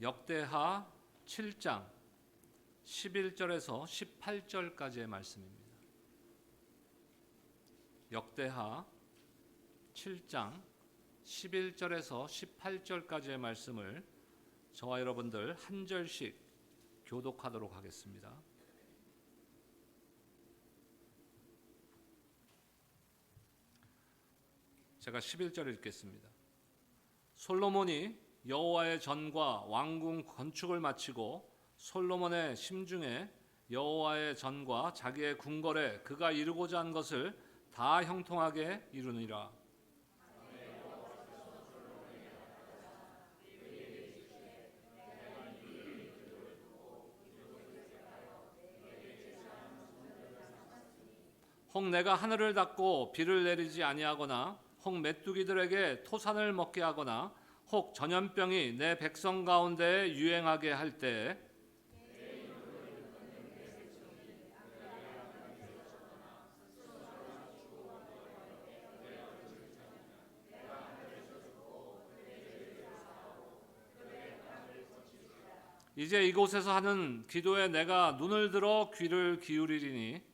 역대하 7장 11절에서 18절까지의 말씀입니다. 역대하 7장 11절에서 18절까지의 말씀을 저와 여러분들 한 절씩 교독하도록 하겠습니다. 제가 11절 읽겠습니다. 솔로몬이 여호와의 전과 왕궁 건축을 마치고 솔로몬의 심중에 여호와의 전과 자기의 궁궐에 그가 이루고자 한 것을 다 형통하게 이루니라. 혹 내가 하늘을 닫고 비를 내리지 아니하거나 혹 메뚜기들에게 토산을 먹게 하거나 혹 전염병이 내 백성 가운데 유행하게 할 때 이제 이곳에서 하는 기도에 내가 눈을 들어 귀를 기울이리니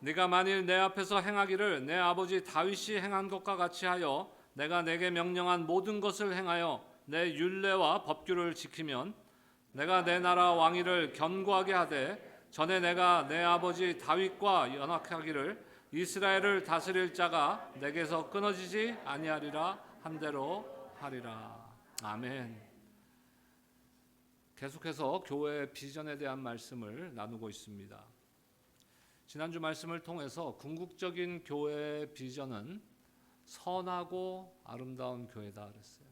네가 만일 내 앞에서 행하기를 내 아버지 다윗이 행한 것과 같이 하여 내가 내게 명령한 모든 것을 행하여 내 율례와 법규를 지키면 내가 내 나라 왕위를 견고하게 하되 전에 내가 내 아버지 다윗과 연합하기를 이스라엘을 다스릴 자가 내게서 끊어지지 아니하리라 한 대로 하리라. 아멘. 계속해서 교회의 비전에 대한 말씀을 나누고 있습니다. 지난주 말씀을 통해서 궁극적인 교회의 비전은 선하고 아름다운 교회다 그랬어요.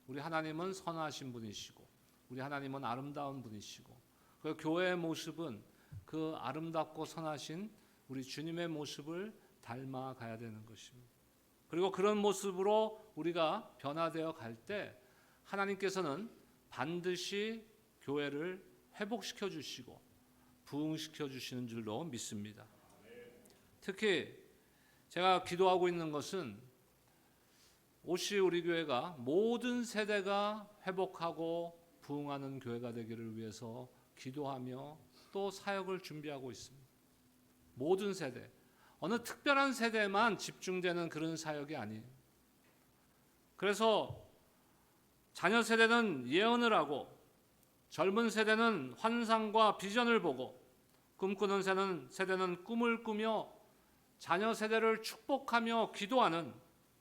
우리 하나님은 선하신 분이시고 우리 하나님은 아름다운 분이시고 그 교회의 모습은 그 아름답고 선하신 우리 주님의 모습을 닮아가야 되는 것입니다. 그리고 그런 모습으로 우리가 변화되어 갈 때 하나님께서는 반드시 교회를 회복시켜 주시고 부흥시켜 주시는 줄로 믿습니다. 특히 제가 기도하고 있는 것은 옷이 우리 교회가 모든 세대가 회복하고 부흥하는 교회가 되기를 위해서 기도하며 또 사역을 준비하고 있습니다. 모든 세대, 어느 특별한 세대만 집중되는 그런 사역이 아니에요. 그래서 자녀 세대는 예언을 하고 젊은 세대는 환상과 비전을 보고 꿈꾸는 세대는 꿈을 꾸며 자녀 세대를 축복하며 기도하는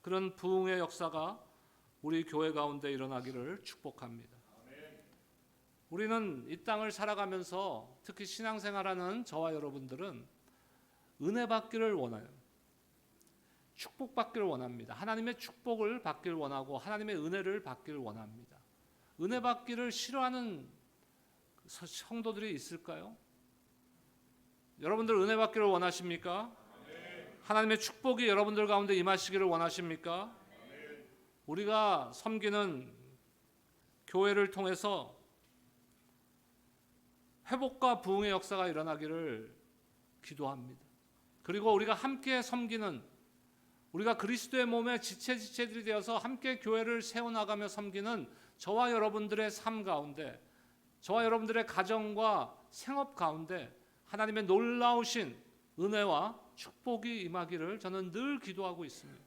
그런 부흥의 역사가 우리 교회 가운데 일어나기를 축복합니다. 우리는 이 땅을 살아가면서 특히 신앙생활하는 저와 여러분들은 은혜 받기를 원해요. 축복받기를 원합니다. 하나님의 축복을 받기를 원하고 하나님의 은혜를 받기를 원합니다. 은혜 받기를 싫어하는 성도들이 있을까요? 여러분들 은혜 받기를 원하십니까? 하나님의 축복이 여러분들 가운데 임하시기를 원하십니까? 우리가 섬기는 교회를 통해서 회복과 부흥의 역사가 일어나기를 기도합니다. 그리고 우리가 함께 섬기는 우리가 그리스도의 몸의 지체들이 되어서 함께 교회를 세워나가며 섬기는 저와 여러분들의 삶 가운데 저와 여러분들의 가정과 생업 가운데 하나님의 놀라우신 은혜와 축복이 임하기를 저는 늘 기도하고 있습니다.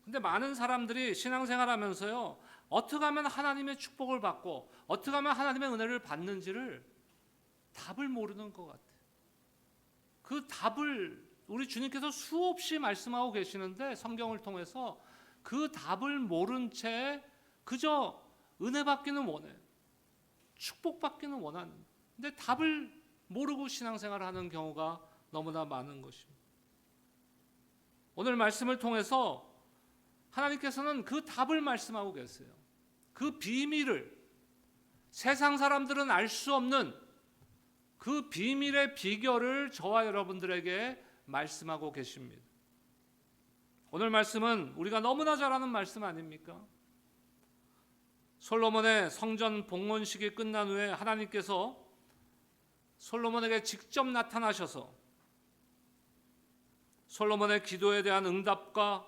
근데 많은 사람들이 신앙생활하면서요, 어떻게 하면 하나님의 축복을 받고 어떻게 하면 하나님의 은혜를 받는지를 답을 모르는 것 같아요. 그 답을 우리 주님께서 수없이 말씀하고 계시는데 성경을 통해서 그 답을 모른 채 그저 은혜 받기는 원해요. 축복받기는 원하는. 근데 답을 모르고 신앙생활을 하는 경우가 너무나 많은 것입니다. 오늘 말씀을 통해서 하나님께서는 그 답을 말씀하고 계세요. 그 비밀을 세상 사람들은 알 수 없는 그 비밀의 비결을 저와 여러분들에게 말씀하고 계십니다. 오늘 말씀은 우리가 너무나 잘 아는 말씀 아닙니까? 솔로몬의 성전 봉헌식이 끝난 후에 하나님께서 솔로몬에게 직접 나타나셔서 솔로몬의 기도에 대한 응답과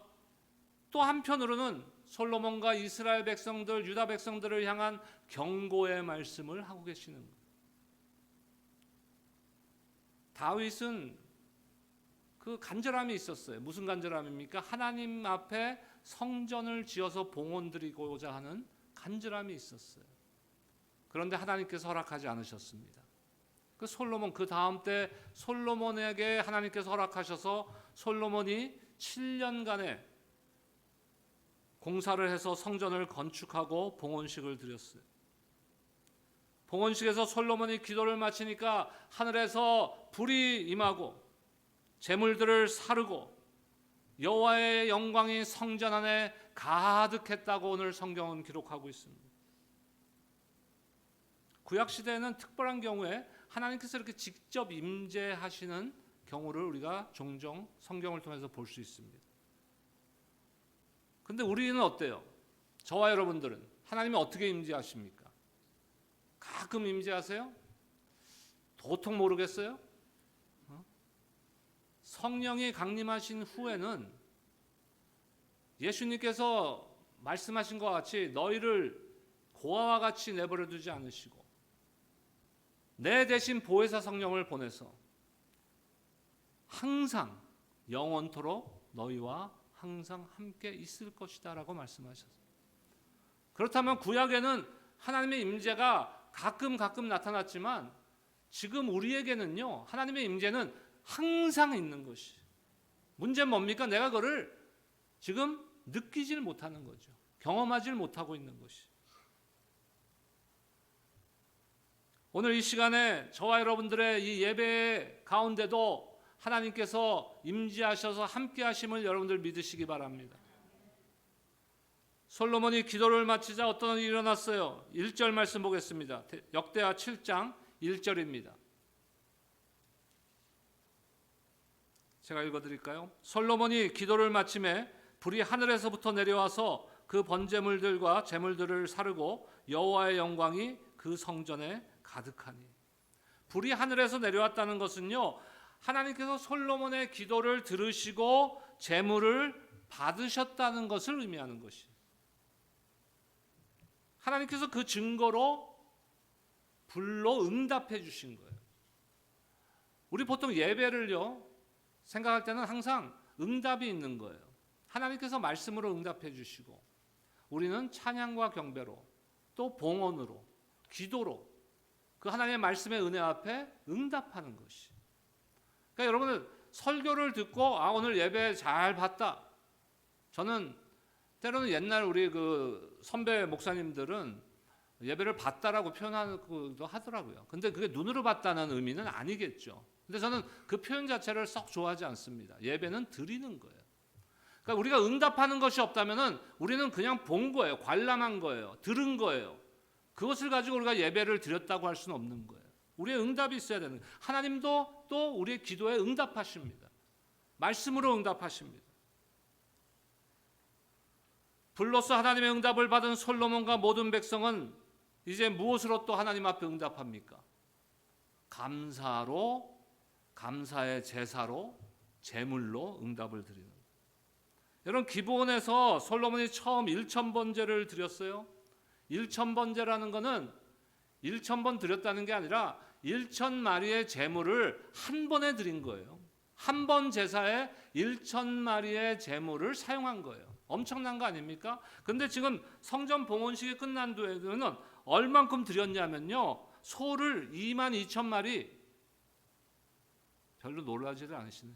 또 한편으로는 솔로몬과 이스라엘 백성들, 유다 백성들을 향한 경고의 말씀을 하고 계시는 거예요. 다윗은 그 간절함이 있었어요. 무슨 간절함입니까? 하나님 앞에 성전을 지어서 봉헌드리고자 하는 간절함이 있었어요. 그런데 하나님께서 허락하지 않으셨습니다. 그 솔로몬, 그 다음 때 솔로몬에게 하나님께서 허락하셔서 솔로몬이 7년간의 공사를 해서 성전을 건축하고 봉헌식을 드렸어요. 봉헌식에서 솔로몬이 기도를 마치니까 하늘에서 불이 임하고 재물들을 사르고 여호와의 영광이 성전 안에 가득했다고 오늘 성경은 기록하고 있습니다. 구약 시대에는 특별한 경우에 하나님께서 이렇게 직접 임재하시는 경우를 우리가 종종 성경을 통해서 볼 수 있습니다. 근데 우리는 어때요? 저와 여러분들은 하나님이 어떻게 임재하십니까? 가끔 임재하세요? 도통 모르겠어요? 성령이 강림하신 후에는 예수님께서 말씀하신 것 같이 너희를 고아와 같이 내버려 두지 않으시고 내 대신 보혜사 성령을 보내서 항상 영원토록 너희와 항상 함께 있을 것이다 라고 말씀하셨어요. 그렇다면 구약에는 하나님의 임재가 가끔 나타났지만 지금 우리에게는요, 하나님의 임재는 항상 있는 것이. 문제는 뭡니까? 내가 그를 지금 느끼질 못하는 거죠. 경험하질 못하고 있는 것이. 오늘 이 시간에 저와 여러분들의 이 예배 가운데도 하나님께서 임재하셔서 함께 하심을 여러분들 믿으시기 바랍니다. 솔로몬이 기도를 마치자 어떤 일이 일어났어요? 1절 말씀 보겠습니다. 역대하 7장 1절입니다. 제가 읽어드릴까요? 솔로몬이 기도를 마침에 불이 하늘에서부터 내려와서 그 번제물들과 제물들을 사르고 여호와의 영광이 그 성전에 가득하니. 불이 하늘에서 내려왔다는 것은요, 하나님께서 솔로몬의 기도를 들으시고 제물을 받으셨다는 것을 의미하는 것이. 하나님께서 그 증거로 불로 응답해 주신 거예요. 우리 보통 예배를요, 생각할 때는 항상 응답이 있는 거예요. 하나님께서 말씀으로 응답해 주시고 우리는 찬양과 경배로 또 봉헌으로 기도로 그 하나님의 말씀의 은혜 앞에 응답하는 것이. 그러니까 여러분들 설교를 듣고 오늘 예배 잘 봤다. 저는 때로는 옛날 우리 그 선배 목사님들은 예배를 봤다라고 표현하기도 하더라고요. 근데 그게 눈으로 봤다는 의미는 아니겠죠. 근데 저는 그 표현 자체를 썩 좋아하지 않습니다. 예배는 드리는 거예요. 그러니까 우리가 응답하는 것이 없다면은 우리는 그냥 본 거예요. 관람한 거예요. 들은 거예요. 그것을 가지고 우리가 예배를 드렸다고 할 수는 없는 거예요. 우리의 응답이 있어야 되는 거예요. 하나님도 또 우리의 기도에 응답하십니다. 말씀으로 응답하십니다. 불로써 하나님의 응답을 받은 솔로몬과 모든 백성은 이제 무엇으로 또 하나님 앞에 응답합니까? 감사로, 감사의 제사로, 제물로 응답을 드리는 거예요. 여러분, 기브온에서 솔로몬이 처음 1,000번제를 드렸어요. 1,000번제라는 것은 1,000번 드렸다는 게 아니라 1,000마리의 제물을 한 번에 드린 거예요. 한 번 제사에 1,000마리의 제물을 사용한 거예요. 엄청난 거 아닙니까? 근데 지금 성전 봉헌식이 끝난 뒤에는 얼만큼 드렸냐면요, 소를 22,000마리. 별로 놀라지를 않으시네.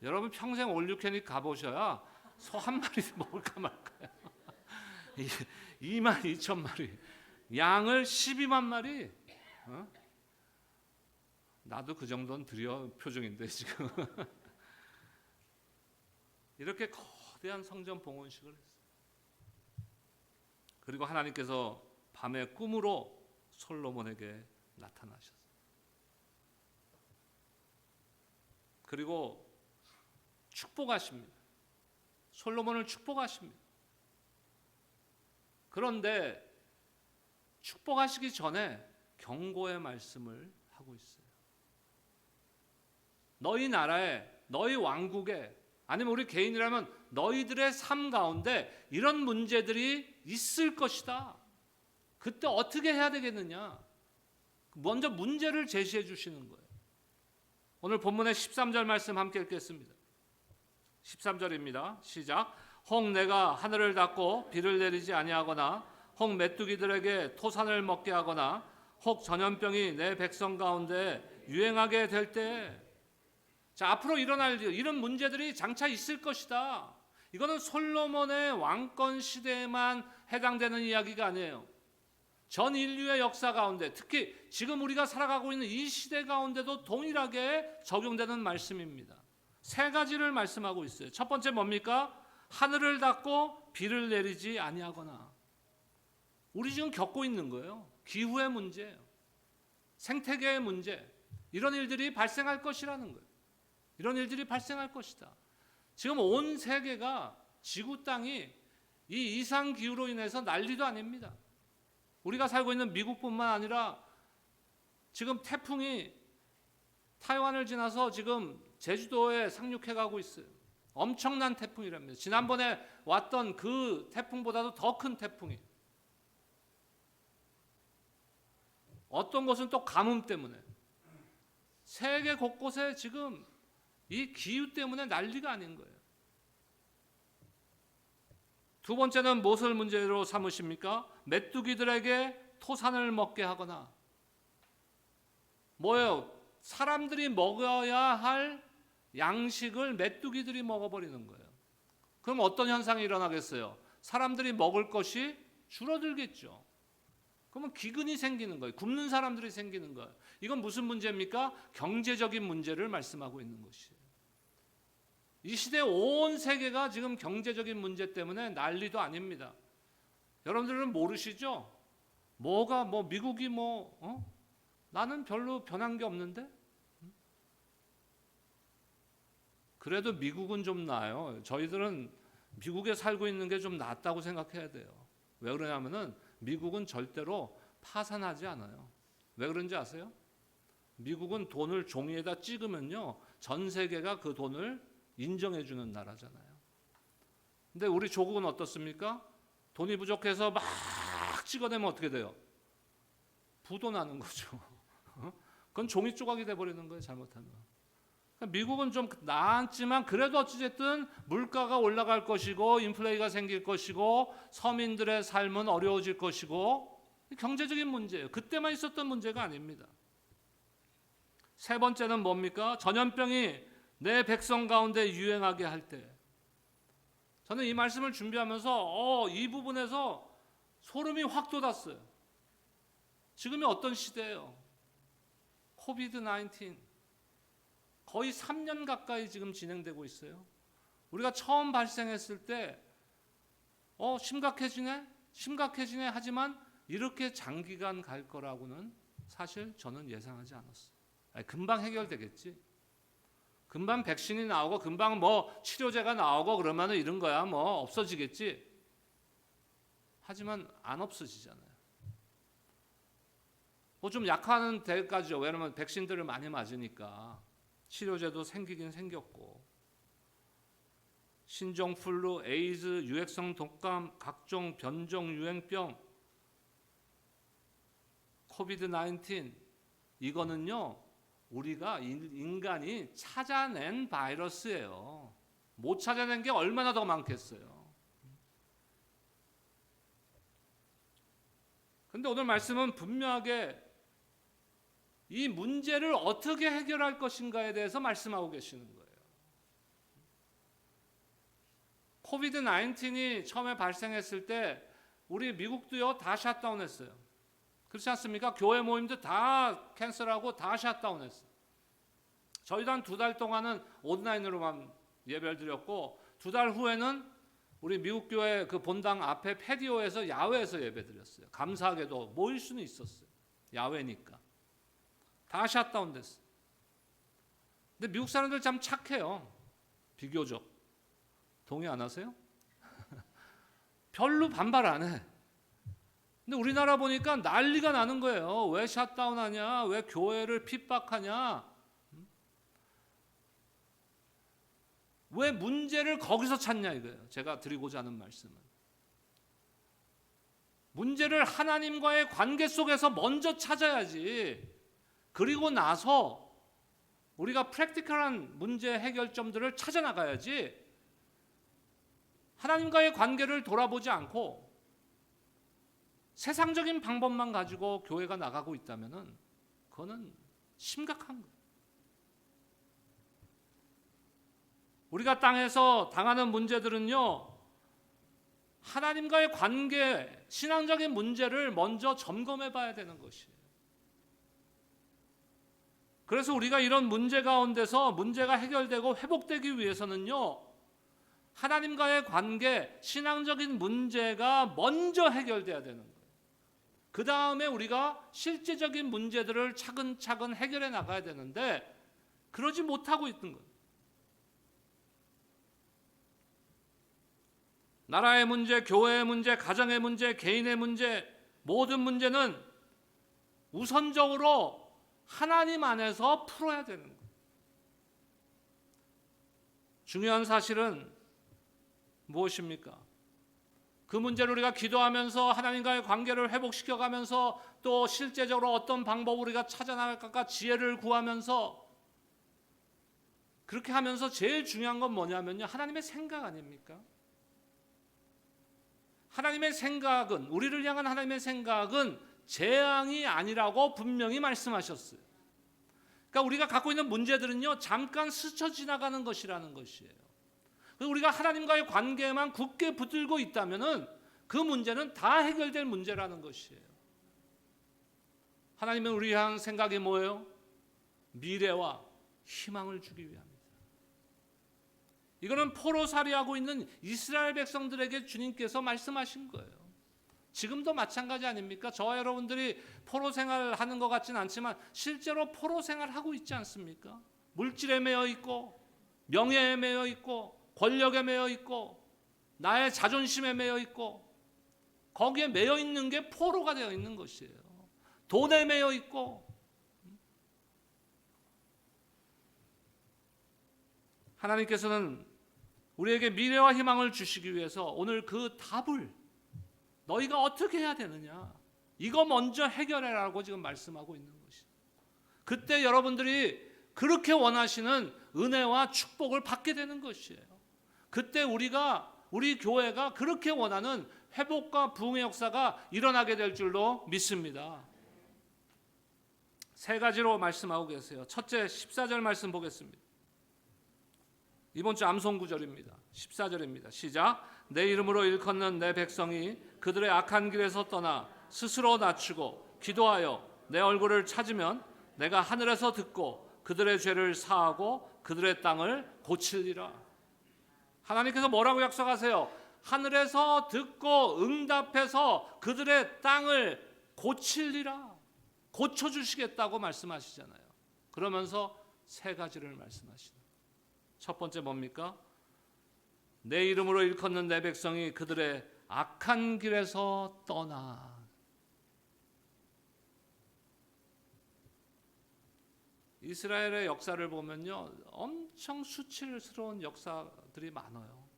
여러분 평생 올유캐닉 가보셔야 소 한 마리 먹을까 말까요. 22,000마리, 양을 12만 마리. 나도 그 정도는 드려 표정인데 지금. 이렇게 거대한 성전 봉헌식을 했어요. 그리고 하나님께서 밤에 꿈으로 솔로몬에게 나타나셨어요. 그리고 축복하십니다. 솔로몬을 축복하십니다. 그런데 축복하시기 전에 경고의 말씀을 하고 있어요. 너희 나라에, 너희 왕국에, 아니면 우리 개인이라면 너희들의 삶 가운데 이런 문제들이 있을 것이다. 그때 어떻게 해야 되겠느냐? 먼저 문제를 제시해 주시는 거예요. 오늘 본문의 13절 말씀 함께 읽겠습니다. 13절입니다. 시작. 혹 내가 하늘을 닫고 비를 내리지 아니하거나 혹 메뚜기들에게 토산을 먹게 하거나 혹 전염병이 내 백성 가운데 유행하게 될 때, 자, 앞으로 일어날 이런 문제들이 장차 있을 것이다. 이거는 솔로몬의 왕권 시대에만 해당되는 이야기가 아니에요. 전 인류의 역사 가운데, 특히 지금 우리가 살아가고 있는 이 시대 가운데도 동일하게 적용되는 말씀입니다. 세 가지를 말씀하고 있어요. 첫 번째 뭡니까? 하늘을 닫고 비를 내리지 아니하거나. 우리 지금 겪고 있는 거예요. 기후의 문제예요. 생태계의 문제. 이런 일들이 발생할 것이라는 거예요. 이런 일들이 발생할 것이다. 지금 온 세계가, 지구 땅이 이 이상 기후로 인해서 난리도 아닙니다. 우리가 살고 있는 미국뿐만 아니라 지금 태풍이 타이완을 지나서 지금 제주도에 상륙해 가고 있어요. 엄청난 태풍이랍니다. 지난번에 왔던 그 태풍보다도 더 큰 태풍이. 어떤 곳은 또 가뭄 때문에. 세계 곳곳에 지금 이 기후 때문에 난리가 아닌 거예요. 두 번째는 무엇을 문제로 삼으십니까? 메뚜기들에게 토산을 먹게 하거나. 뭐예요? 사람들이 먹어야 할 양식을 메뚜기들이 먹어버리는 거예요. 그럼 어떤 현상이 일어나겠어요? 사람들이 먹을 것이 줄어들겠죠. 그러면 기근이 생기는 거예요. 굶는 사람들이 생기는 거예요. 이건 무슨 문제입니까? 경제적인 문제를 말씀하고 있는 것이에요. 이 시대 온 세계가 지금 경제적인 문제 때문에 난리도 아닙니다. 여러분들은 모르시죠? 뭐가 미국이 나는 별로 변한 게 없는데? 그래도 미국은 좀 나아요. 저희들은 미국에 살고 있는 게 좀 낫다고 생각해야 돼요. 왜 그러냐면은 미국은 절대로 파산하지 않아요. 왜 그런지 아세요? 미국은 돈을 종이에다 찍으면요, 전 세계가 그 돈을 인정해 주는 나라잖아요. 근데 우리 조국은 어떻습니까? 돈이 부족해서 막 찍어내면 어떻게 돼요? 부도 나는 거죠. 그건 종이 조각이 돼버리는 거예요, 잘못하면. 그러니까 미국은 좀 나았지만 그래도 어찌됐든 물가가 올라갈 것이고 인플레이가 생길 것이고 서민들의 삶은 어려워질 것이고 경제적인 문제예요. 그때만 있었던 문제가 아닙니다. 세 번째는 뭡니까? 전염병이 내 백성 가운데 유행하게 할 때. 저는 이 말씀을 준비하면서 이 부분에서 소름이 확 돋았어요. 지금이 어떤 시대예요? 코비드-19 거의 3년 가까이 지금 진행되고 있어요. 우리가 처음 발생했을 때 심각해지네 하지만 이렇게 장기간 갈 거라고는 사실 저는 예상하지 않았어요. 금방 해결되겠지. 금방 백신이 나오고 금방 치료제가 나오고 그러면 이런 거야 없어지겠지. 하지만 안 없어지잖아요. 좀 약화는 될까죠. 왜냐하면 백신들을 많이 맞으니까. 치료제도 생기긴 생겼고. 신종플루, 에이즈, 유해성 독감, 각종 변종 유행병, 코비드-19 이거는요, 우리가 인간이 찾아낸 바이러스예요. 못 찾아낸 게 얼마나 더 많겠어요. 그런데 오늘 말씀은 분명하게 이 문제를 어떻게 해결할 것인가에 대해서 말씀하고 계시는 거예요. 코비드-19이 처음에 발생했을 때 우리 미국도요 다 샷다운했어요. 그렇지 않습니까? 교회 모임도 다 캔슬하고 다 샷다운했어요. 저희도 한 2달 동안은 온라인으로만 예배를 드렸고 2달 후에는 우리 미국 교회 그 본당 앞에 패디오에서 야외에서 예배 드렸어요. 감사하게도 모일 수는 있었어요. 야외니까. 다 샷다운됐어요. 근데 미국 사람들 참 착해요. 비교적. 동의 안 하세요? 별로 반발 안 해. 근데 근데 우리나라 보니까 난리가 나는 거예요. 왜 샷다운하냐? 왜 교회를 핍박하냐? 왜 문제를 거기서 찾냐 이거예요. 제가 드리고자 하는 말씀은. 문제를 하나님과의 관계 속에서 먼저 찾아야지. 그리고 나서 우리가 프랙티컬한 문제 해결점들을 찾아 나가야지. 하나님과의 관계를 돌아보지 않고 세상적인 방법만 가지고 교회가 나가고 있다면은 그거는 심각한 거예요. 우리가 땅에서 당하는 문제들은요, 하나님과의 관계, 신앙적인 문제를 먼저 점검해 봐야 되는 것이에요. 그래서 우리가 이런 문제 가운데서 문제가 해결되고 회복되기 위해서는요, 하나님과의 관계, 신앙적인 문제가 먼저 해결돼야 되는 거예요. 그 다음에 우리가 실제적인 문제들을 차근차근 해결해 나가야 되는데 그러지 못하고 있는 거예요. 나라의 문제, 교회의 문제, 가정의 문제, 개인의 문제, 모든 문제는 우선적으로 하나님 안에서 풀어야 되는 거예요. 중요한 사실은 무엇입니까? 그 문제를 우리가 기도하면서 하나님과의 관계를 회복시켜가면서 또 실제적으로 어떤 방법을 우리가 찾아나갈까 지혜를 구하면서 그렇게 하면서 제일 중요한 건 뭐냐면요, 하나님의 생각 아닙니까? 하나님의 생각은, 우리를 향한 하나님의 생각은 재앙이 아니라고 분명히 말씀하셨어요. 그러니까 우리가 갖고 있는 문제들은요, 잠깐 스쳐 지나가는 것이라는 것이에요. 우리가 하나님과의 관계에만 굳게 붙들고 있다면은 그 문제는 다 해결될 문제라는 것이에요. 하나님은 우리 향한 생각이 뭐예요? 미래와 희망을 주기 위함입니다. 이거는 포로살이하고 있는 이스라엘 백성들에게 주님께서 말씀하신 거예요. 지금도 마찬가지 아닙니까? 저와 여러분들이 포로 생활하는 것 같지는 않지만 실제로 포로 생활하고 있지 않습니까? 물질에 매여 있고 명예에 매여 있고 권력에 매여 있고 나의 자존심에 매여 있고 거기에 매여 있는 게 포로가 되어 있는 것이에요. 돈에 매여 있고. 하나님께서는 우리에게 미래와 희망을 주시기 위해서 오늘 그 답을 너희가 어떻게 해야 되느냐, 이거 먼저 해결해라고 지금 말씀하고 있는 것이에요. 그때 여러분들이 그렇게 원하시는 은혜와 축복을 받게 되는 것이에요. 그때 우리 교회가 그렇게 원하는 회복과 부흥의 역사가 일어나게 될 줄로 믿습니다. 세 가지로 말씀하고 계세요. 첫째, 14절 말씀 보겠습니다. 이번 주 암송 구절입니다. 14절입니다. 시작. 내 이름으로 일컫는 내 백성이 그들의 악한 길에서 떠나 스스로 낮추고 기도하여 내 얼굴을 찾으면 내가 하늘에서 듣고 그들의 죄를 사하고 그들의 땅을 고치리라. 하나님께서 뭐라고 약속하세요? 하늘에서 듣고 응답해서 그들의 땅을 고치리라. 고쳐주시겠다고 말씀하시잖아요. 그러면서 세 가지를 말씀하시는. 첫 번째 뭡니까? 내 이름으로 일컫는 내 백성이 그들의 악한 길에서 떠나. 이스라엘의 역사를 보면요, 엄청 수치스러운 역사들이 많아요.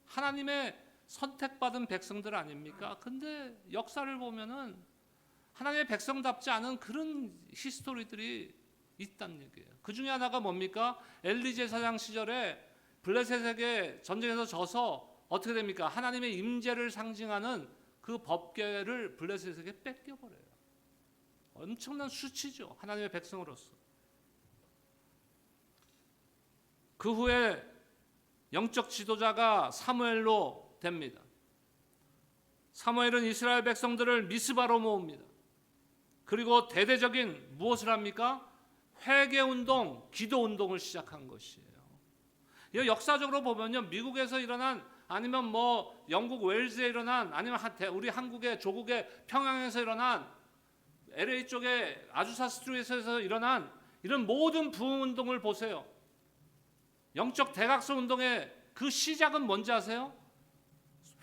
하나님의 선택받은 백성들 아닙니까? 근데 역사를 보면은 하나님의 백성답지 않은 그런 히스토리들이 있다는 얘기예요. 그 중에 하나가 뭡니까? 엘리 제사장 시절에 블레셋에게 전쟁에서 져서 어떻게 됩니까? 하나님의 임재를 상징하는 그 법궤를 블레셋에게 뺏겨버려요. 엄청난 수치죠, 하나님의 백성으로서. 그 후에 영적 지도자가 사무엘로 됩니다. 사무엘은 이스라엘 백성들을 미스바로 모읍니다. 그리고 대대적인 무엇을 합니까? 회개운동, 기도운동을 시작한 것이에요. 이 역사적으로 보면요, 미국에서 일어난, 아니면 뭐 영국 웨일즈에 일어난, 아니면 우리 한국의 조국의 평양에서 일어난, LA 쪽의 아주사 스트리트에서 일어난 이런 모든 부흥운동을 보세요. 영적 대각성 운동의 그 시작은 뭔지 아세요?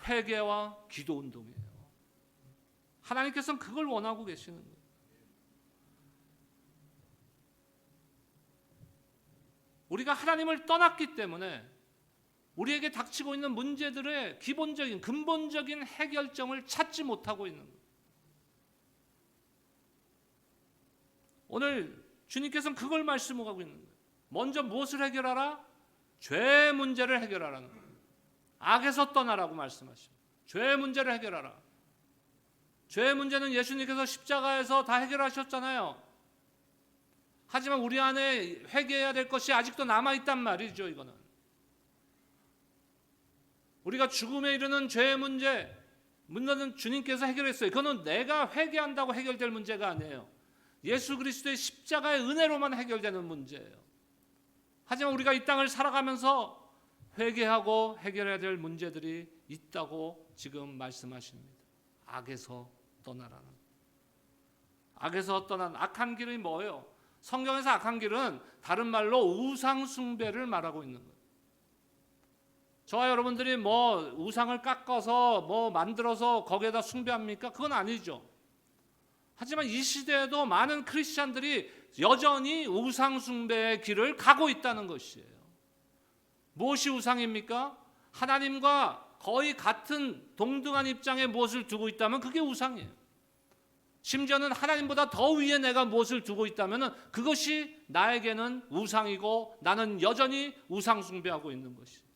회개와 기도운동이에요. 하나님께서는 그걸 원하고 계시는 거예요. 우리가 하나님을 떠났기 때문에 우리에게 닥치고 있는 문제들의 기본적인 근본적인 해결점을 찾지 못하고 있는 거예요. 오늘 주님께서는 그걸 말씀하고 있는 거예요. 먼저 무엇을 해결하라? 죄의 문제를 해결하라는 거예요. 악에서 떠나라고 말씀하십니다. 죄의 문제를 해결하라. 죄의 문제는 예수님께서 십자가에서 다 해결하셨잖아요. 하지만 우리 안에 회개해야 될 것이 아직도 남아있단 말이죠. 이거는 우리가 죽음에 이르는 죄의 문제는 주님께서 해결했어요. 그거는 내가 회개한다고 해결될 문제가 아니에요. 예수 그리스도의 십자가의 은혜로만 해결되는 문제예요. 하지만 우리가 이 땅을 살아가면서 회개하고 해결해야 될 문제들이 있다고 지금 말씀하십니다. 악에서 떠나라는. 악에서 떠난 악한 길이 뭐예요? 성경에서 악한 길은 다른 말로 우상 숭배를 말하고 있는 거예요. 저와 여러분들이 뭐 우상을 깎아서 뭐 만들어서 거기에다 숭배합니까? 그건 아니죠. 하지만 이 시대에도 많은 크리스찬들이 여전히 우상 숭배의 길을 가고 있다는 것이에요. 무엇이 우상입니까? 하나님과 거의 같은 동등한 입장에 무엇을 두고 있다면 그게 우상이에요. 심지어는 하나님보다 더 위에 내가 무엇을 두고 있다면 그것이 나에게는 우상이고 나는 여전히 우상 숭배하고 있는 것이에요.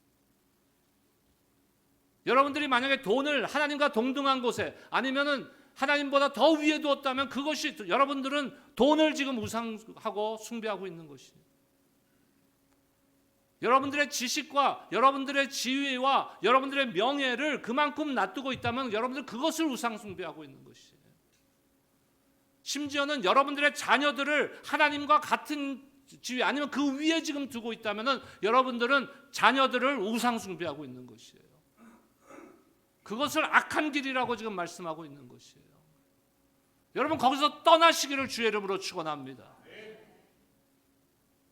여러분들이 만약에 돈을 하나님과 동등한 곳에 아니면은 하나님보다 더 위에 두었다면 그것이 여러분들은 돈을 지금 우상하고 숭배하고 있는 것이에요. 여러분들의 지식과 여러분들의 지위와 여러분들의 명예를 그만큼 놔두고 있다면 여러분들 그것을 우상 숭배하고 있는 것이에요. 심지어는 여러분들의 자녀들을 하나님과 같은 지위 아니면 그 위에 지금 두고 있다면 여러분들은 자녀들을 우상 숭배하고 있는 것이에요. 그것을 악한 길이라고 지금 말씀하고 있는 것이에요. 여러분 거기서 떠나시기를 주의 이름으로 축원합니다.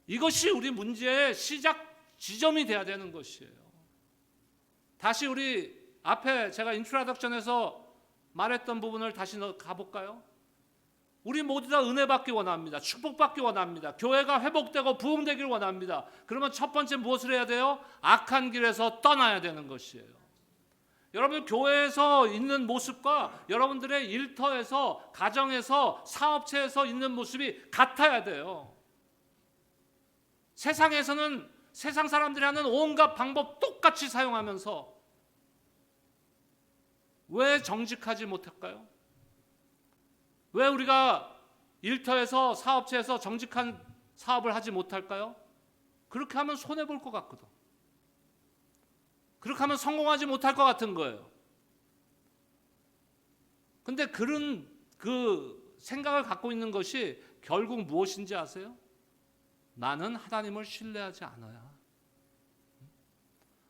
이것이 우리 문제의 시작 지점이 돼야 되는 것이에요. 다시 우리 앞에 제가 인트로덕션에서 말했던 부분을 다시 가볼까요? 우리 모두 다 은혜 받기 원합니다. 축복 받기 원합니다. 교회가 회복되고 부흥되기를 원합니다. 그러면 첫 번째 무엇을 해야 돼요? 악한 길에서 떠나야 되는 것이에요. 여러분 교회에서 있는 모습과 여러분들의 일터에서 가정에서 사업체에서 있는 모습이 같아야 돼요. 세상에서는 세상 사람들이 하는 온갖 방법 똑같이 사용하면서 왜 정직하지 못할까요? 왜 우리가 일터에서 사업체에서 정직한 사업을 하지 못할까요? 그렇게 하면 손해볼 것 같거든. 그렇게 하면 성공하지 못할 것 같은 거예요. 근데 그런 그 생각을 갖고 있는 것이 결국 무엇인지 아세요? 나는 하나님을 신뢰하지 않아야.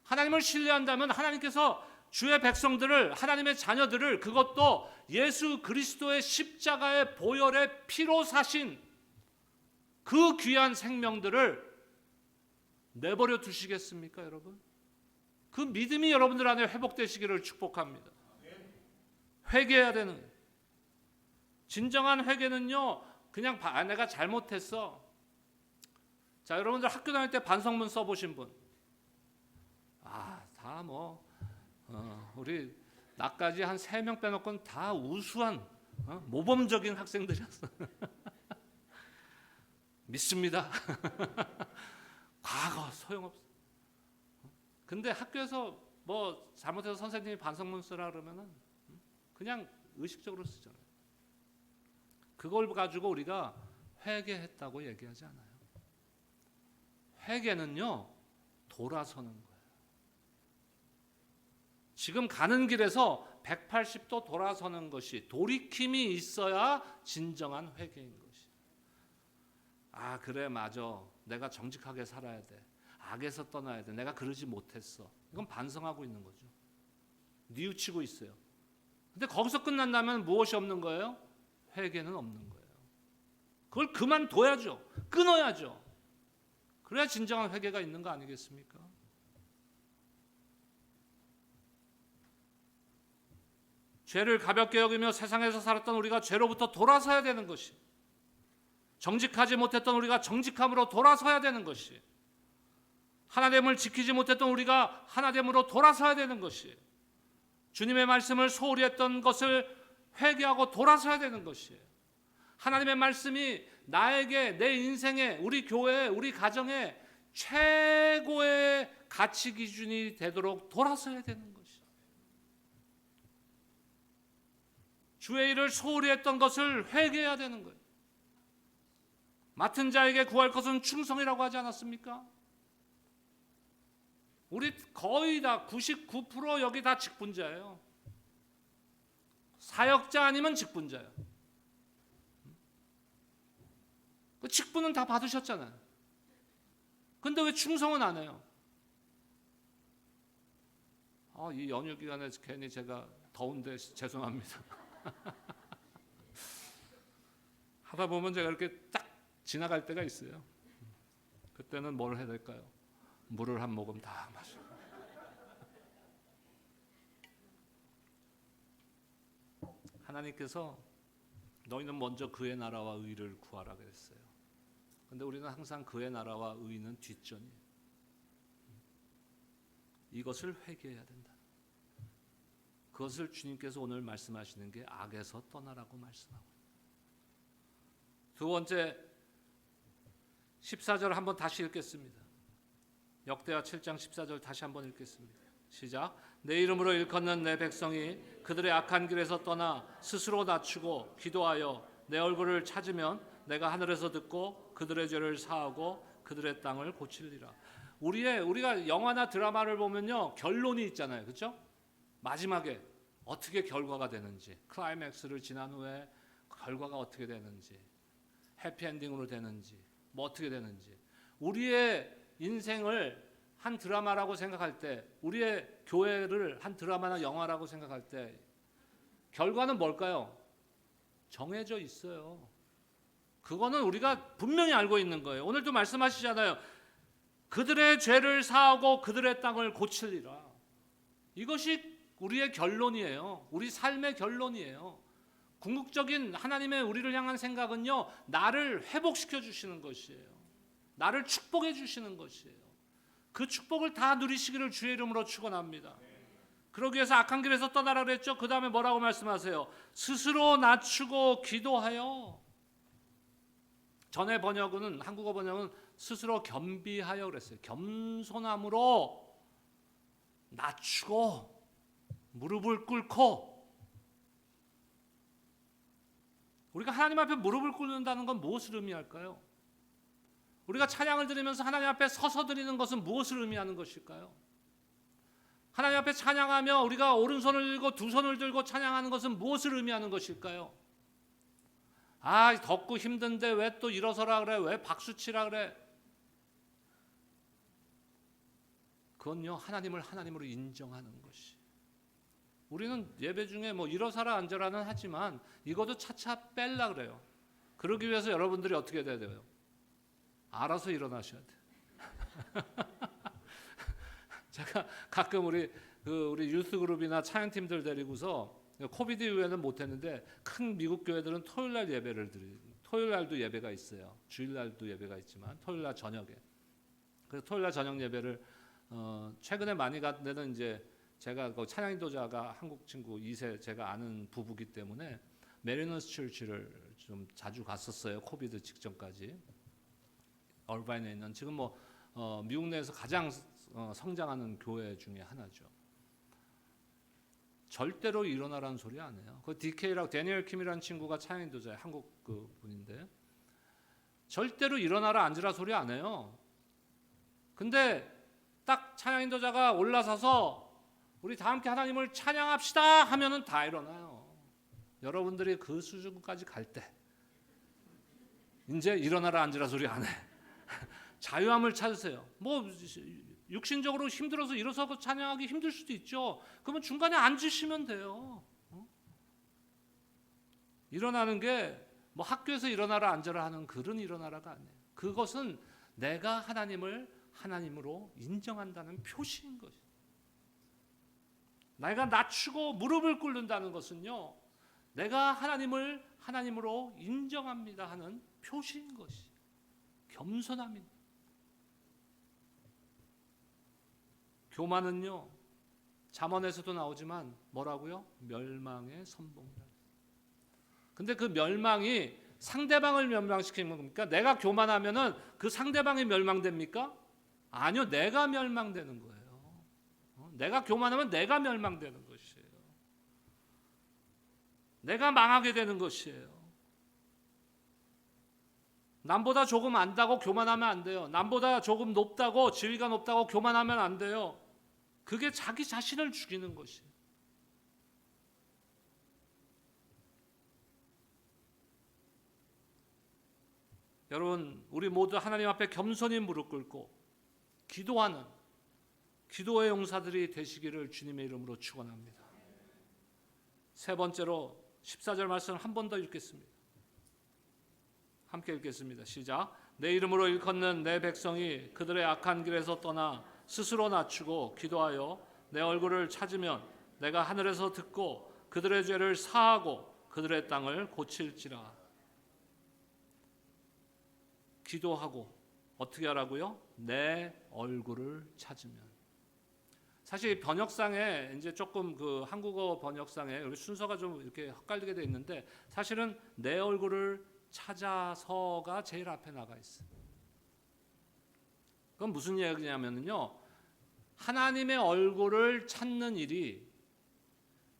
하나님을 신뢰한다면 하나님께서 주의 백성들을 하나님의 자녀들을 그것도 예수 그리스도의 십자가의 보혈의 피로 사신 그 귀한 생명들을 내버려 두시겠습니까, 여러분? 그 믿음이 여러분들 안에 회복되시기를 축복합니다. 회개해야 되는 진정한 회개는요, 그냥 내가 잘못했어. 자, 여러분들 학교 다닐 때 반성문 써보신 분, 다 우리 나까지 한 3명 빼놓고는 다 우수한 모범적인 학생들이었어. 믿습니다. 과거 소용없어. 근데 학교에서 뭐 잘못해서 선생님이 반성문 쓰라 그러면은 그냥 의식적으로 쓰잖아요. 그걸 가지고 우리가 회개했다고 얘기하지 않아요. 회개는요, 돌아서는 거예요. 지금 가는 길에서 180도 돌아서는 것이, 돌이킴이 있어야 진정한 회개인 것이. 그래, 맞아. 내가 정직하게 살아야 돼. 악에서 떠나야 돼. 내가 그러지 못했어. 이건 반성하고 있는 거죠. 뉘우치고 있어요. 근데 거기서 끝난다면 무엇이 없는 거예요? 회개는 없는 거예요. 그걸 그만둬야죠. 끊어야죠. 그래야 진정한 회개가 있는 거 아니겠습니까? 죄를 가볍게 여기며 세상에서 살았던 우리가 죄로부터 돌아서야 되는 것이, 정직하지 못했던 우리가 정직함으로 돌아서야 되는 것이, 하나됨을 지키지 못했던 우리가 하나됨으로 돌아서야 되는 것이, 주님의 말씀을 소홀히 했던 것을 회개하고 돌아서야 되는 것이에요. 하나님의 말씀이 나에게, 내 인생에, 우리 교회에, 우리 가정에 최고의 가치 기준이 되도록 돌아서야 되는 것이에요. 주의 일을 소홀히 했던 것을 회개해야 되는 거예요. 맡은 자에게 구할 것은 충성이라고 하지 않았습니까? 우리 거의 다 99% 여기 다 직분자예요. 사역자 아니면 직분자예요. 그 직분은 다 받으셨잖아요. 근데 왜 충성은 안 해요? 이 연휴 기간에 괜히 제가 더운데 죄송합니다. 하다 보면 제가 이렇게 딱 지나갈 때가 있어요. 그때는 뭘 해야 될까요? 물을 한 모금 다 마시고. 하나님께서 너희는 먼저 그의 나라와 의를 구하라 그랬어요. 근데 우리는 항상 그의 나라와 의는 뒷전이에요. 이것을 회개해야 된다. 그것을 주님께서 오늘 말씀하시는 게 악에서 떠나라고 말씀하고. 두 번째 14절 한번 다시 읽겠습니다. 역대하 7장 14절 다시 한번 읽겠습니다. 시작. 내 이름으로 일컫는 내 백성이 그들의 악한 길에서 떠나 스스로 낮추고 기도하여 내 얼굴을 찾으면 내가 하늘에서 듣고 그들의 죄를 사하고 그들의 땅을 고칠리라. 우리가 영화나 드라마를 보면요, 결론이 있잖아요. 그렇죠? 마지막에 어떻게 결과가 되는지, 클라이맥스를 지난 후에 결과가 어떻게 되는지, 해피엔딩으로 되는지, 뭐 어떻게 되는지. 우리의 인생을 한 드라마라고 생각할 때, 우리의 교회를 한 드라마나 영화라고 생각할 때 결과는 뭘까요? 정해져 있어요. 그거는 우리가 분명히 알고 있는 거예요. 오늘도 말씀하시잖아요. 그들의 죄를 사하고 그들의 땅을 고치리라. 이것이 우리의 결론이에요. 우리 삶의 결론이에요. 궁극적인 하나님의 우리를 향한 생각은요, 나를 회복시켜 주시는 것이에요. 나를 축복해 주시는 것이에요. 그 축복을 다 누리시기를 주의 이름으로 축원합니다. 그러기 위해서 악한 길에서 떠나라 그랬죠. 그 다음에 뭐라고 말씀하세요? 스스로 낮추고 기도하여. 전의 번역은, 한국어 번역은 스스로 겸비하여 그랬어요. 겸손함으로 낮추고 무릎을 꿇고. 우리가 하나님 앞에 무릎을 꿇는다는 건 무엇을 의미할까요? 우리가 찬양을 드리면서 하나님 앞에 서서 드리는 것은 무엇을 의미하는 것일까요? 하나님 앞에 찬양하며 우리가 오른손을 들고 두 손을 들고 찬양하는 것은 무엇을 의미하는 것일까요? 덥고 힘든데 왜 또 일어서라 그래? 왜 박수치라 그래? 그건요, 하나님을 하나님으로 인정하는 것이. 우리는 예배 중에 뭐 일어서라 앉아라는 하지만 이것도 차차 뺄라 그래요. 그러기 위해서 여러분들이 어떻게 돼야 돼요? 알아서 일어나셔야 돼. 제가 가끔 우리 유스 그룹이나 찬양팀들 데리고서 코비드 이후에는 못했는데 큰 미국 교회들은 토요일날 예배를 토요일날도 예배가 있어요. 주일날도 예배가 있지만 토요일날 저녁에. 그래서 토요일날 저녁 예배를 최근에 많이 간 데는 이제 제가 그 찬양 인도자가 한국 친구 2세 제가 아는 부부기 때문에 메리너스 처치를 좀 자주 갔었어요. 코비드 직전까지. 얼바인에 있는 지금 미국 내에서 가장 성장하는 교회 중에 하나죠. 절대로 일어나라는 소리 안 해요. 그 DK라고 데니엘 킴이라는 친구가 찬양 인도자예요. 한국 그 분인데 절대로 일어나라 앉으라 소리 안 해요. 근데 딱 찬양 인도자가 올라서서 우리 다 함께 하나님을 찬양합시다 하면은 다 일어나요. 여러분들이 그 수준까지 갈 때 이제 일어나라 앉으라 소리 안 해. 자유함을 찾으세요. 뭐 육신적으로 힘들어서 일어서고 찬양하기 힘들 수도 있죠. 그러면 중간에 앉으시면 돼요. 일어나는 게 뭐 학교에서 일어나라 앉아라 하는 그런 일어나라가 아니에요. 그것은 내가 하나님을 하나님으로 인정한다는 표시인 것이에요. 내가 낮추고 무릎을 꿇는다는 것은요, 내가 하나님을 하나님으로 인정합니다 하는 표시인 것이 겸손함입니다. 교만은요, 잠언에서도 나오지만 뭐라고요? 멸망의 선봉이라. 근데 그 멸망이 상대방을 멸망시키는 겁니까? 내가 교만하면은 그 상대방이 멸망됩니까? 아니요, 내가 멸망되는 거예요. 내가 교만하면 내가 멸망되는 것이에요. 내가 망하게 되는 것이에요. 남보다 조금 안다고 교만하면 안 돼요. 남보다 조금 높다고, 지위가 높다고 교만하면 안 돼요. 그게 자기 자신을 죽이는 것이에요. 여러분, 우리 모두 하나님 앞에 겸손히 무릎 꿇고 기도하는 기도의 용사들이 되시기를 주님의 이름으로 축원합니다. 세 번째로 14절 말씀을 한 번 더 읽겠습니다. 함께 읽겠습니다. 시작. 내 이름으로 일컫는 내 백성이 그들의 악한 길에서 떠나 스스로 낮추고 기도하여 내 얼굴을 찾으면 내가 하늘에서 듣고 그들의 죄를 사하고 그들의 땅을 고칠지라. 기도하고 어떻게 하라고요? 내 얼굴을 찾으면. 사실 번역상에 이제 조금 그 한국어 번역상에 순서가 좀 이렇게 헷갈리게 돼 있는데 사실은 내 얼굴을 찾아서가 제일 앞에 나가 있어요. 그건 무슨 얘기냐면요, 하나님의 얼굴을 찾는 일이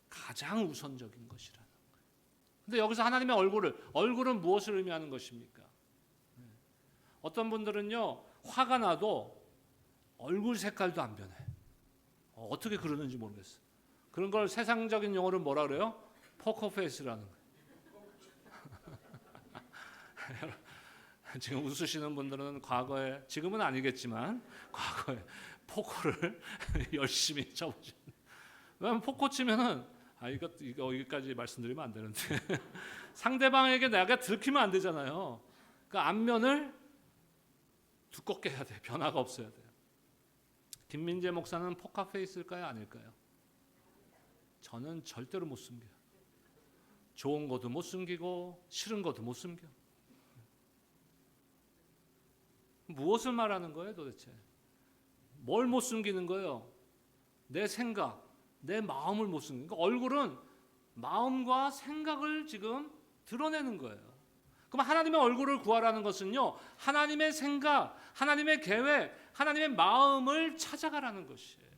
가장 우선적인 것이라는 거예요. 근데 여기서 하나님의 얼굴은 무엇을 의미하는 것입니까? 어떤 분들은요, 화가 나도 얼굴 색깔도 안 변해. 어떻게 그러는지 모르겠어요. 그런 걸 세상적인 용어로 뭐라 그래요? 포커페이스라는 거예요. 지금 웃으시는 분들은 과거에, 지금은 아니겠지만 과거에 포커를 열심히 쳐보죠. 왜냐하면 포커 치면은 이거 여기까지 말씀드리면 안 되는데 상대방에게 내가 들키면 안 되잖아요. 그러니까 앞면을 두껍게 해야 돼. 변화가 없어야 돼요. 김민재 목사는 포커페이스일까요? 아닐까요? 저는 절대로 못 숨겨요. 좋은 것도 못 숨기고 싫은 것도 못 숨겨. 무엇을 말하는 거예요 도대체? 뭘 못 숨기는 거예요? 내 생각, 내 마음을 못 숨기는 거예요. 얼굴은 마음과 생각을 지금 드러내는 거예요. 그럼 하나님의 얼굴을 구하라는 것은요, 하나님의 생각, 하나님의 계획, 하나님의 마음을 찾아가라는 것이에요.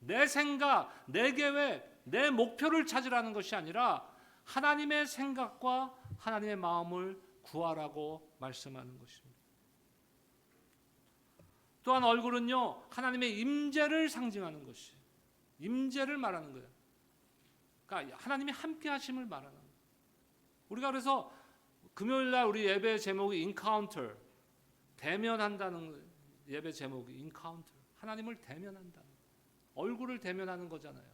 내 생각, 내 계획, 내 목표를 찾으라는 것이 아니라 하나님의 생각과 하나님의 마음을 구하라고 말씀하는 것입니다. 또한 얼굴은요, 하나님의 임재를 상징하는 것이에요. 임재를 말하는 거예요. 그러니까 하나님이 함께 하심을 말하는 거예요. 우리가 그래서 금요일 날 우리 예배 제목이 encounter, 대면한다는 예배 제목이 encounter, 하나님을 대면한다. 얼굴을 대면하는 거잖아요.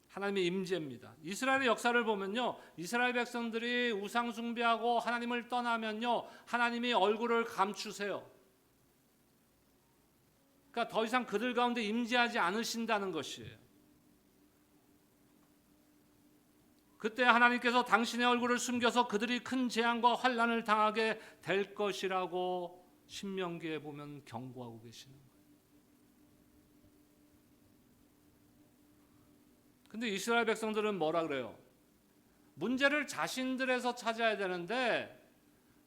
하나님의 임재입니다. 이스라엘의 역사를 보면요, 이스라엘 백성들이 우상 숭배하고 하나님을 떠나면요, 하나님이 얼굴을 감추세요. 그러니까 더 이상 그들 가운데 임재하지 않으신다는 것이에요. 그때 하나님께서 당신의 얼굴을 숨겨서 그들이 큰 재앙과 환난을 당하게 될 것이라고 신명기에 보면 경고하고 계시는 거예요. 근데 이스라엘 백성들은 뭐라 그래요? 문제를 자신들에서 찾아야 되는데,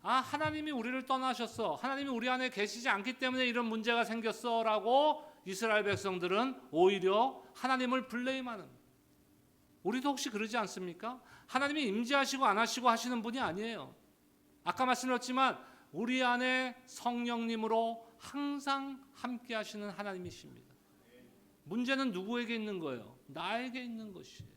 하나님이 우리를 떠나셨어, 하나님이 우리 안에 계시지 않기 때문에 이런 문제가 생겼어 라고 이스라엘 백성들은 오히려 하나님을 블레임하는 거예요. 우리도 혹시 그러지 않습니까? 하나님이 임재하시고 안 하시고 하시는 분이 아니에요. 아까 말씀드렸지만 우리 안에 성령님으로 항상 함께 하시는 하나님이십니다. 문제는 누구에게 있는 거예요? 나에게 있는 것이에요.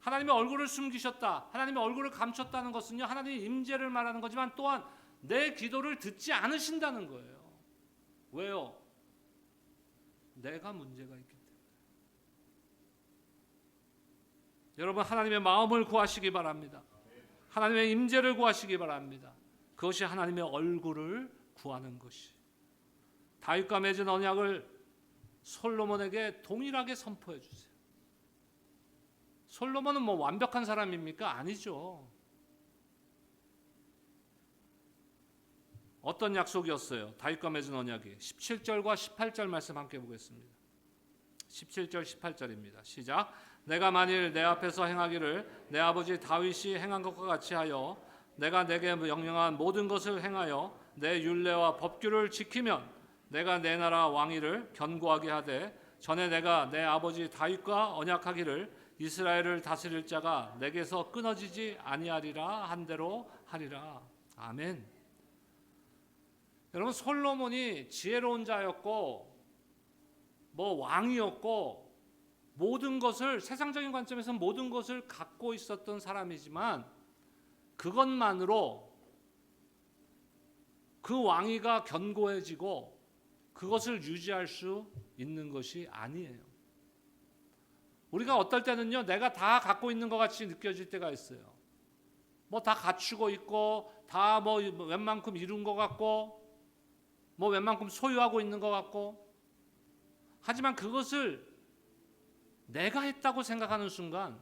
하나님의 얼굴을 숨기셨다, 하나님의 얼굴을 감췄다는 것은요, 하나님의 임재를 말하는 거지만 또한 내 기도를 듣지 않으신다는 거예요. 왜요? 내가 문제가 있기 때문에. 여러분, 하나님의 마음을 구하시기 바랍니다. 하나님의 임재를 구하시기 바랍니다. 그것이 하나님의 얼굴을 구하는 것이. 다윗과 맺은 언약을 솔로몬에게 동일하게 선포해 주세요. 솔로몬은 뭐 완벽한 사람입니까? 아니죠. 어떤 약속이었어요? 다윗과 맺은 언약이 17절과 18절 말씀 함께 보겠습니다. 17절 18절입니다. 시작. 내가 만일 내 앞에서 행하기를 내 아버지 다윗이 행한 것과 같이 하여 내가 내게 명령한 모든 것을 행하여 내 율례와 법규를 지키면 내가 내 나라 왕위를 견고하게 하되 전에 내가 내 아버지 다윗과 언약하기를 이스라엘을 다스릴 자가 내게서 끊어지지 아니하리라 한 대로 하리라. 아멘. 여러분, 솔로몬이 지혜로운 자였고 왕이었고 모든 것을, 세상적인 관점에서 모든 것을 갖고 있었던 사람이지만 그것만으로 그 왕위가 견고해지고 그것을 유지할 수 있는 것이 아니에요. 우리가 어떨 때는요, 내가 다 갖고 있는 것 같이 느껴질 때가 있어요. 뭐 다 갖추고 있고 다 뭐 웬만큼 이룬 것 같고 뭐 웬만큼 소유하고 있는 것 같고, 하지만 그것을 내가 했다고 생각하는 순간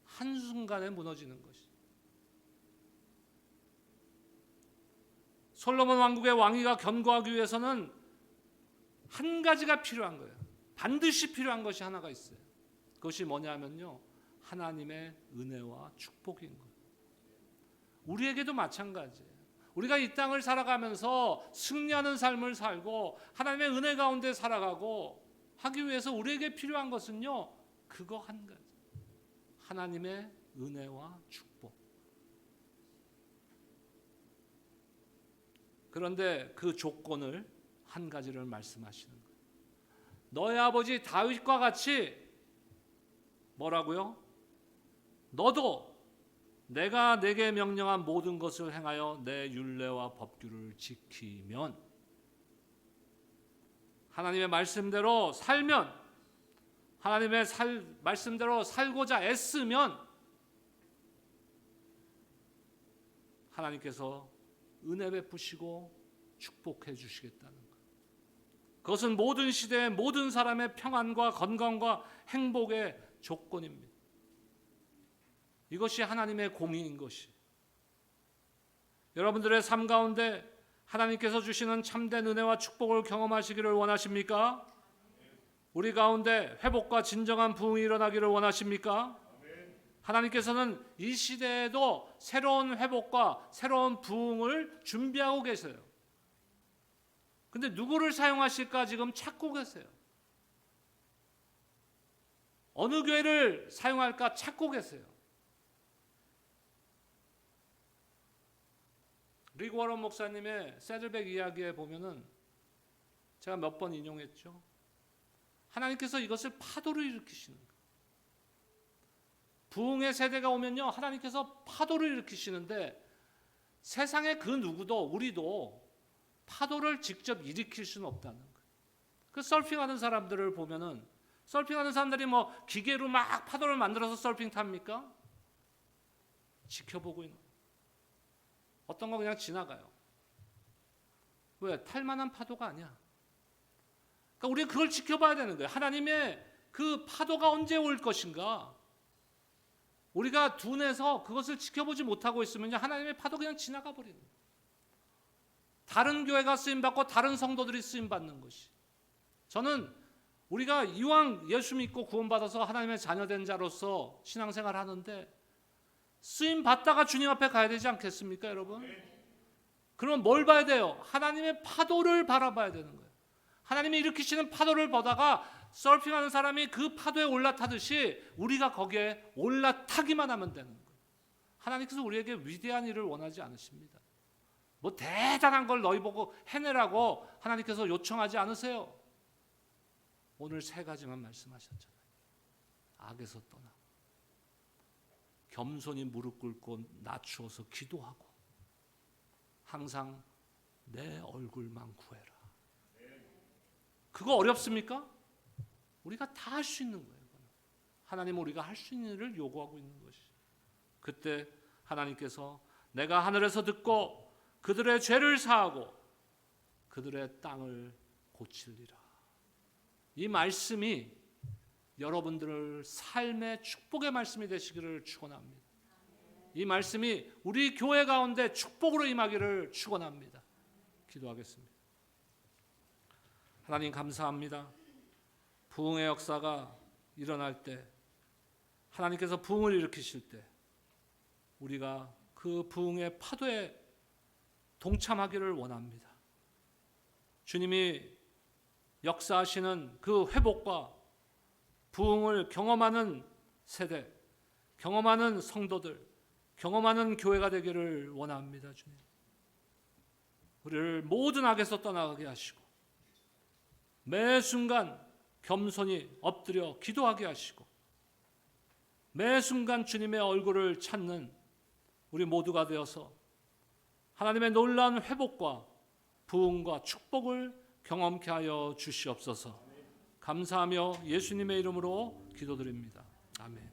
한순간에 무너지는 것이. 솔로몬 왕국의 왕위가 견고하기 위해서는 한 가지가 필요한 거예요. 반드시 필요한 것이 하나가 있어요. 그것이 뭐냐면요, 하나님의 은혜와 축복인 거예요. 우리에게도 마찬가지예요. 우리가 이 땅을 살아가면서 승리하는 삶을 살고 하나님의 은혜 가운데 살아가고 하기 위해서 우리에게 필요한 것은요, 그거 한 가지. 하나님의 은혜와 축복. 그런데 그 조건을 한 가지를 말씀하시는 거예요. 너의 아버지 다윗과 같이 뭐라고요? 너도 내가 내게 명령한 모든 것을 행하여 내 율례와 법규를 지키면, 하나님의 말씀대로 살면, 하나님의 말씀대로 살고자 애쓰면 하나님께서 은혜 베푸시고 축복해 주시겠다는 것. 그것은 모든 시대의 모든 사람의 평안과 건강과 행복의 조건입니다. 이것이 하나님의 공의인 것이. 여러분들의 삶 가운데 하나님께서 주시는 참된 은혜와 축복을 경험하시기를 원하십니까? 우리 가운데 회복과 진정한 부흥이 일어나기를 원하십니까? 하나님께서는 이 시대에도 새로운 회복과 새로운 부흥을 준비하고 계세요. 근데 누구를 사용하실까 지금 찾고 계세요. 어느 교회를 사용할까 찾고 계세요. 리그 워런 목사님의 새들백 이야기에 보면은 제가 몇 번 인용했죠. 하나님께서 이것을 파도를 일으키시는 거예요. 부흥의 세대가 오면요, 하나님께서 파도를 일으키시는데 세상의 그 누구도, 우리도 파도를 직접 일으킬 수는 없다는 거예요. 그 서핑하는 사람들을 보면은, 서핑하는 사람들이 뭐 기계로 막 파도를 만들어서 서핑 탑니까? 지켜보고 있는 거예요. 어떤 거 그냥 지나가요. 왜? 탈만한 파도가 아니야. 그러니까 우리가 그걸 지켜봐야 되는 거예요. 하나님의 그 파도가 언제 올 것인가. 우리가 둔해서 그것을 지켜보지 못하고 있으면 하나님의 파도 그냥 지나가 버리는 거예요. 다른 교회가 쓰임받고 다른 성도들이 쓰임받는 것이. 저는 우리가 이왕 예수 믿고 구원받아서 하나님의 자녀된 자로서 신앙생활 하는데 쓰임 받다가 주님 앞에 가야 되지 않겠습니까, 여러분? 그럼 뭘 봐야 돼요? 하나님의 파도를 바라봐야 되는 거예요. 하나님이 일으키시는 파도를 보다가 서핑하는 사람이 그 파도에 올라타듯이 우리가 거기에 올라타기만 하면 되는 거예요. 하나님께서 우리에게 위대한 일을 원하지 않으십니다. 뭐 대단한 걸 너희 보고 해내라고 하나님께서 요청하지 않으세요. 오늘 세 가지만 말씀하셨잖아요. 악에서 떠나, 겸손히 무릎 꿇고 낮추어서 기도하고, 항상 내 얼굴만 구해라. 그거 어렵습니까? 우리가 다 할 수 있는 거예요. 하나님은 우리가 할 수 있는 일을 요구하고 있는 것이. 그때 하나님께서 내가 하늘에서 듣고 그들의 죄를 사하고 그들의 땅을 고치리라. 이 말씀이 여러분들 삶의 축복의 말씀이 되시기를 축원합니다. 이 말씀이 우리 교회 가운데 축복으로 임하기를 축원합니다. 기도하겠습니다. 하나님 감사합니다. 부흥의 역사가 일어날 때, 하나님께서 부흥을 일으키실 때 우리가 그 부흥의 파도에 동참하기를 원합니다. 주님이 역사하시는 그 회복과 부흥을 경험하는 세대, 경험하는 성도들, 경험하는 교회가 되기를 원합니다. 주님, 우리를 모든 악에서 떠나가게 하시고 매 순간 겸손히 엎드려 기도하게 하시고 매 순간 주님의 얼굴을 찾는 우리 모두가 되어서 하나님의 놀라운 회복과 부흥과 축복을 경험케 하여 주시옵소서. 감사하며 예수님의 이름으로 기도드립니다. 아멘.